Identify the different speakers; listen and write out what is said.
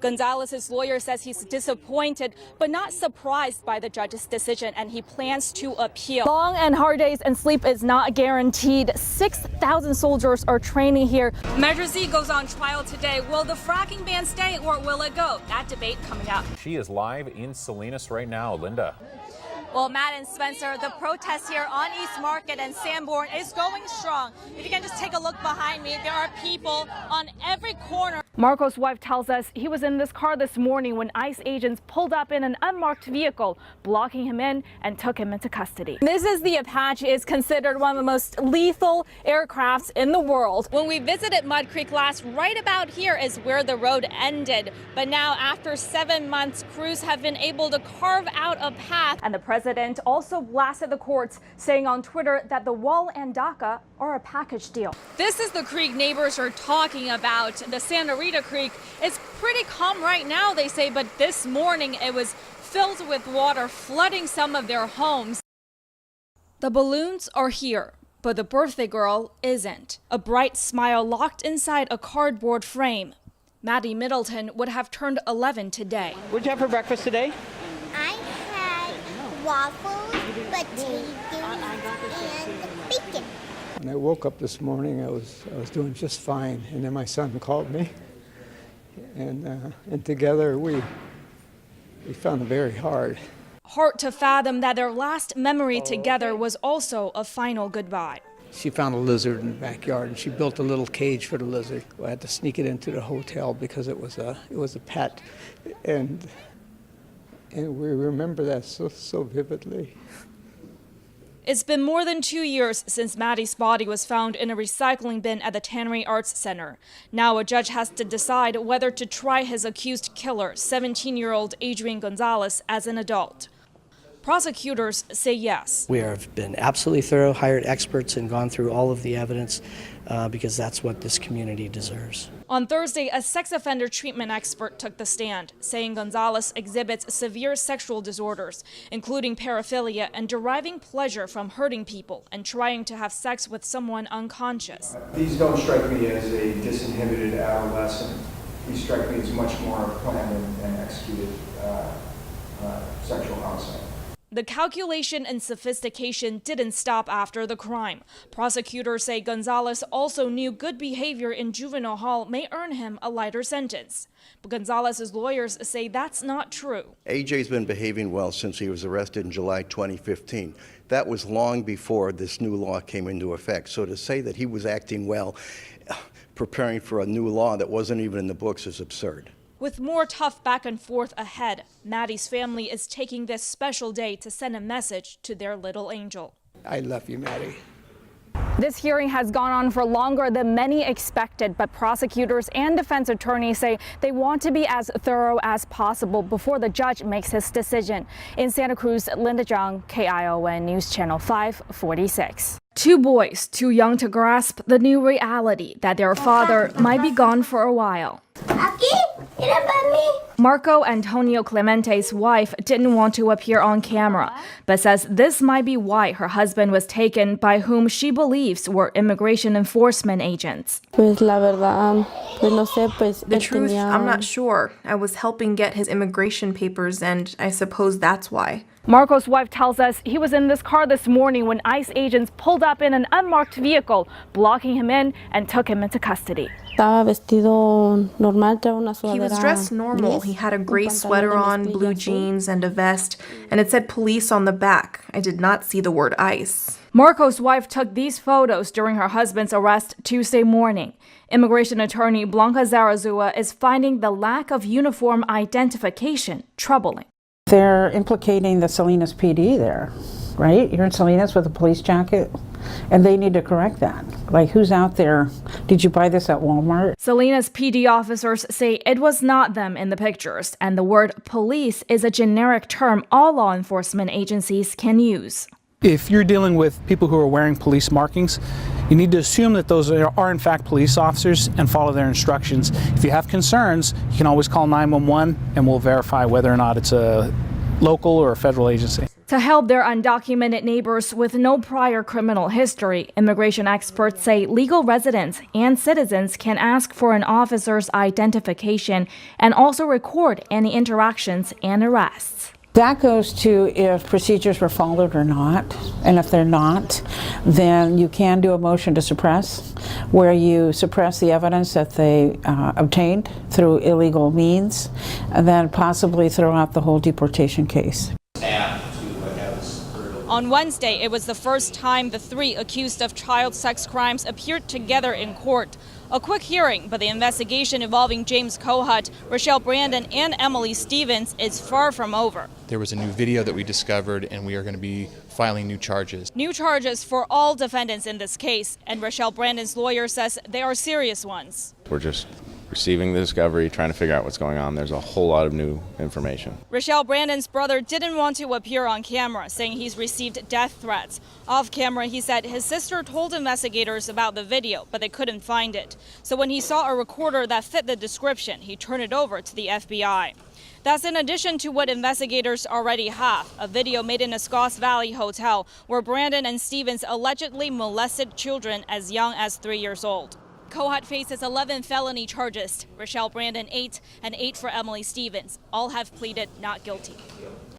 Speaker 1: Gonzalez's lawyer says he's disappointed but not surprised by the judge's decision, and he plans to appeal. Long and hard days and sleep is not guaranteed. 6,000 soldiers are training here. Measure Z goes on trial today. Will the fracking ban stay or will it go? That debate coming up.
Speaker 2: She is live in Salinas right now. Linda.
Speaker 1: Well, Matt and Spencer, the protest here on East Market and Sanborn is going strong. If you can just take a look behind me, there are people on every corner. Marco's wife tells us he was in this car this morning when ICE agents pulled up in an unmarked vehicle, blocking him in and took him into custody. This is the Apache. It's considered one of the most lethal aircrafts in the world. When we visited Mud Creek last, right about here is where the road ended. But now, after 7 months, crews have been able to carve out a path. And the president also blasted the courts, saying on Twitter that the wall and DACA are a package deal. This is the creek neighbors are talking about. The Santa Rita Creek is pretty calm right now, they say, but this morning it was filled with water, flooding some of their homes. The balloons are here, but the birthday girl isn't. A bright smile locked inside a cardboard frame. Maddie Middleton would have turned 11 today.
Speaker 3: What'd you have for breakfast today?
Speaker 4: I had waffles, potatoes, and bacon.
Speaker 5: When I woke up this morning, I was doing just fine, and then my son called me, and together we found it very hard.
Speaker 1: Hard to fathom that their last memory together was also a final goodbye.
Speaker 5: She found a lizard in the backyard, and she built a little cage for the lizard. I had to sneak it into the hotel because it was a pet, and we remember that so vividly.
Speaker 1: It's been more than 2 years since Maddie's body was found in a recycling bin at the Tannery Arts Center. Now a judge has to decide whether to try his accused killer, 17-year-old Adrian Gonzalez, as an adult. Prosecutors say yes.
Speaker 6: We have been absolutely thorough, hired experts, and gone through all of the evidence because that's what this community deserves.
Speaker 1: On Thursday, a sex offender treatment expert took the stand, saying Gonzalez exhibits severe sexual disorders, including paraphilia and deriving pleasure from hurting people and trying to have sex with someone unconscious.
Speaker 7: These don't strike me as a disinhibited adolescent. These strike me as much more planned and executed sexual homicide.
Speaker 1: The calculation and sophistication didn't stop after the crime. Prosecutors say Gonzalez also knew good behavior in juvenile hall may earn him a lighter sentence. But Gonzalez's lawyers say that's not true.
Speaker 8: AJ's been behaving well since he was arrested in July 2015. That was long before this new law came into effect. So to say that he was acting well, preparing for a new law that wasn't even in the books is absurd.
Speaker 1: With more tough back and forth ahead, Maddie's family is taking this special day to send a message to their little angel.
Speaker 5: I love you, Maddie.
Speaker 1: This hearing has gone on for longer than many expected, but prosecutors and defense attorneys say they want to be as thorough as possible before the judge makes his decision. In Santa Cruz, Linda Zhang, KION News Channel 546. Two boys, too young to grasp the new reality that their father might be gone for a while. Marco Antonio Clemente's wife didn't want to appear on camera, but says this might be why her husband was taken by whom she believes were immigration enforcement agents.
Speaker 9: The truth, I'm not sure. I was helping get his immigration papers, and I suppose that's why.
Speaker 1: Marco's wife tells us he was in this car this morning when ICE agents pulled up in an unmarked vehicle, blocking him in and took him into custody.
Speaker 9: He was dressed normal. He had a gray sweater on, blue jeans, and a vest, and it said police on the back. I did not see the word ICE.
Speaker 1: Marco's wife took these photos during her husband's arrest Tuesday morning. Immigration attorney Blanca Zarazua is finding the lack of uniform identification troubling.
Speaker 10: They're implicating the Salinas PD there, right? You're in Salinas with a police jacket, and they need to correct that. Like, who's out there? Did you buy this at Walmart?
Speaker 1: Salinas PD officers say it was not them in the pictures, and the word police is a generic term all law enforcement agencies can use.
Speaker 11: If you're dealing with people who are wearing police markings, you need to assume that those are in fact police officers and follow their instructions. If you have concerns, you can always call 911 and we'll verify whether or not it's a local or a federal agency.
Speaker 1: To help their undocumented neighbors with no prior criminal history, immigration experts say legal residents and citizens can ask for an officer's identification and also record any interactions and arrests.
Speaker 10: That goes to if procedures were followed or not, and if they're not, then you can do a motion to suppress, where you suppress the evidence that they obtained through illegal means, and then possibly throw out the whole deportation case.
Speaker 1: On Wednesday, it was the first time the three accused of child sex crimes appeared together in court. A quick hearing, but the investigation involving James Kohut, Rochelle Brandon, and Emily Stevens is far from over.
Speaker 3: There was a new video that we discovered, and we are going to be filing new charges.
Speaker 1: New charges for all defendants in this case, and Rochelle Brandon's lawyer says they are serious ones.
Speaker 12: We're just receiving the discovery, trying to figure out what's going on. There's a whole lot of new information.
Speaker 1: Rochelle Brandon's brother didn't want to appear on camera, saying he's received death threats. Off camera, he said his sister told investigators about the video, but they couldn't find it. So when he saw a recorder that fit the description, he turned it over to the FBI. That's in addition to what investigators already have, a video made in a Scotts Valley hotel where Brandon and Stevens allegedly molested children as young as 3 years old. Kohut faces 11 felony charges, Rochelle Brandon 8, and 8 for Emily Stevens. All have pleaded not guilty.